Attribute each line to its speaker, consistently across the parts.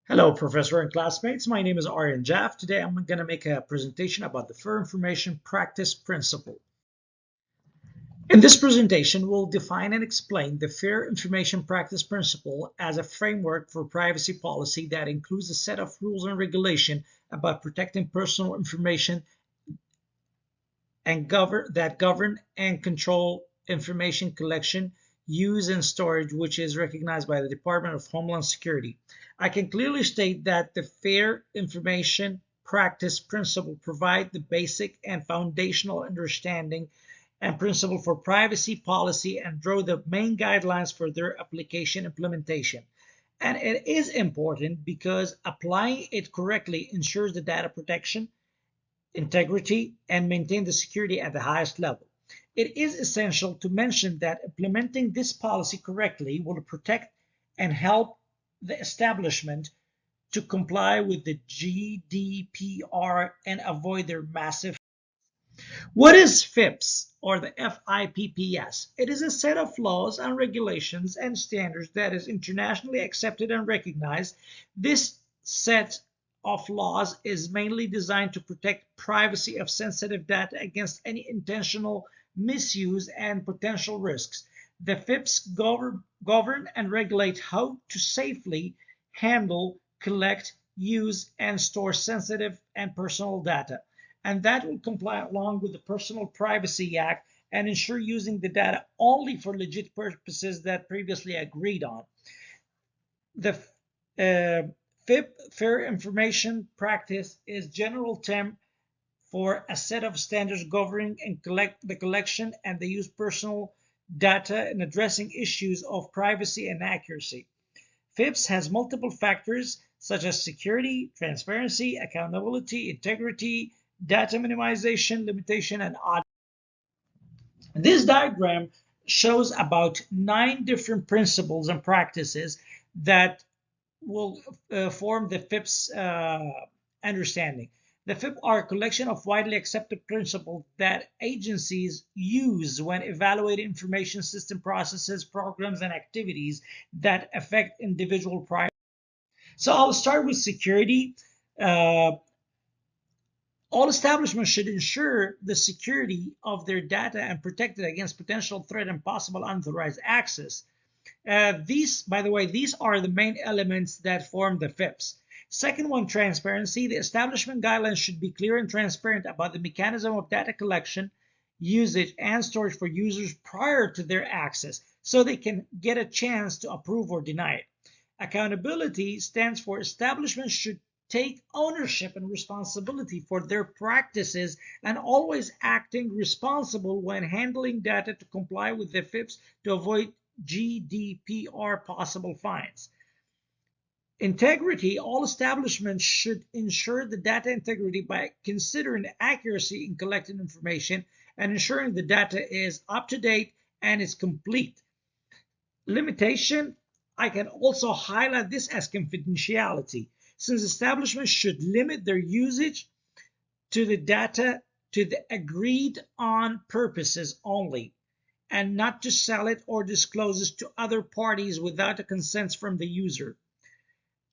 Speaker 1: Hello, Professor and classmates. My name is Aryan Jaff. Today I'm going to make a presentation about the Fair Information Practice Principle. In this presentation, we'll define and explain the Fair Information Practice Principle as a framework for privacy policy that includes a set of rules and regulation about protecting personal information and govern and control information collection, use, and storage, which is recognized by the Department of Homeland Security. I can clearly state that the Fair Information Practice Principle provide the basic and foundational understanding and principle for privacy policy and draw the main guidelines for their application implementation. And it is important because applying it correctly ensures the data protection, integrity, and maintain the security at the highest level. It is essential to mention that implementing this policy correctly will protect and help the establishment to comply with the GDPR and avoid their massive. What is FIPS or the FIPPs? It is a set of laws and regulations and standards that is internationally accepted and recognized. This set of laws is mainly designed to protect privacy of sensitive data against any intentional misuse and potential risks. The FIPS govern and regulate how to safely handle, collect, use, and store sensitive and personal data, and that will comply along with the Personal Privacy Act and ensure using the data only for legit purposes that previously agreed on. The FIPP, Fair Information Practice, is general term for a set of standards governing and the collection and the use of personal data in addressing issues of privacy and accuracy. FIPS has multiple factors such as security, transparency, accountability, integrity, data minimization, limitation, and audit. This diagram shows about 9 different principles and practices that will form the FIPS understanding. The FIP are a collection of widely accepted principles that agencies use when evaluating information system processes, programs, and activities that affect individual privacy. So I'll start with security. All establishments should ensure the security of their data and protect it against potential threat and possible unauthorized access. By the way, these are the main elements that form the FIPS. Second one, transparency. The establishment guidelines should be clear and transparent about the mechanism of data collection, usage, and storage for users prior to their access, so they can get a chance to approve or deny it. Accountability stands for establishments should take ownership and responsibility for their practices and always acting responsible when handling data to comply with the FIPS to avoid GDPR possible fines. Integrity. All establishments should ensure the data integrity by considering the accuracy in collecting information and ensuring the data is up to date and is complete. Limitation. I can also highlight this as confidentiality, since establishments should limit their usage to the data to the agreed on purposes only, and not to sell it or disclose it to other parties without the consent from the user.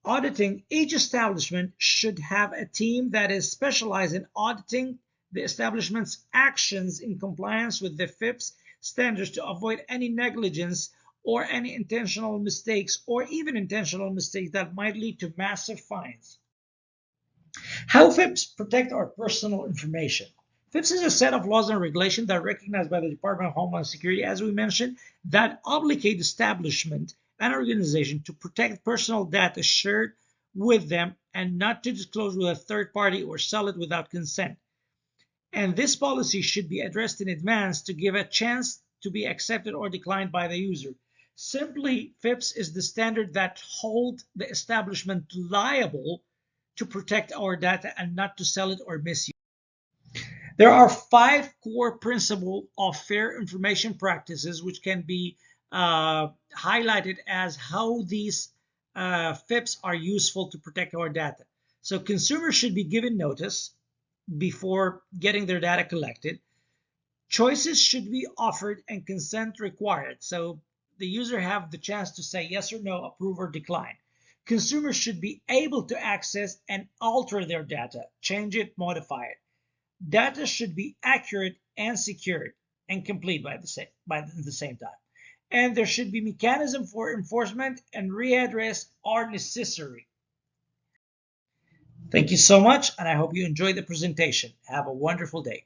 Speaker 1: Auditing. Each establishment should have a team that is specialized in auditing the establishment's actions in compliance with the FIPS standards to avoid any negligence or any intentional mistakes or even intentional mistakes that might lead to massive fines. How FIPS protect our personal information. FIPS is a set of laws and regulations that are recognized by the Department of Homeland Security, as we mentioned, that obligate establishment and organization to protect personal data shared with them and not to disclose with a third party or sell it without consent. And this policy should be addressed in advance to give a chance to be accepted or declined by the user. Simply, FIPS is the standard that holds the establishment liable to protect our data and not to sell it or misuse. There are 5 core principles of fair information practices which can be highlighted as how these FIPS are useful to protect our data. So consumers should be given notice before getting their data collected. Choices should be offered and consent required. So the user have the chance to say yes or no, approve or decline. Consumers should be able to access and alter their data, change it, modify it. Data should be accurate and secured and complete by the same time. And there should be mechanism for enforcement and readdress are necessary. Thank you so much, and I hope you enjoyed the presentation. Have a wonderful day.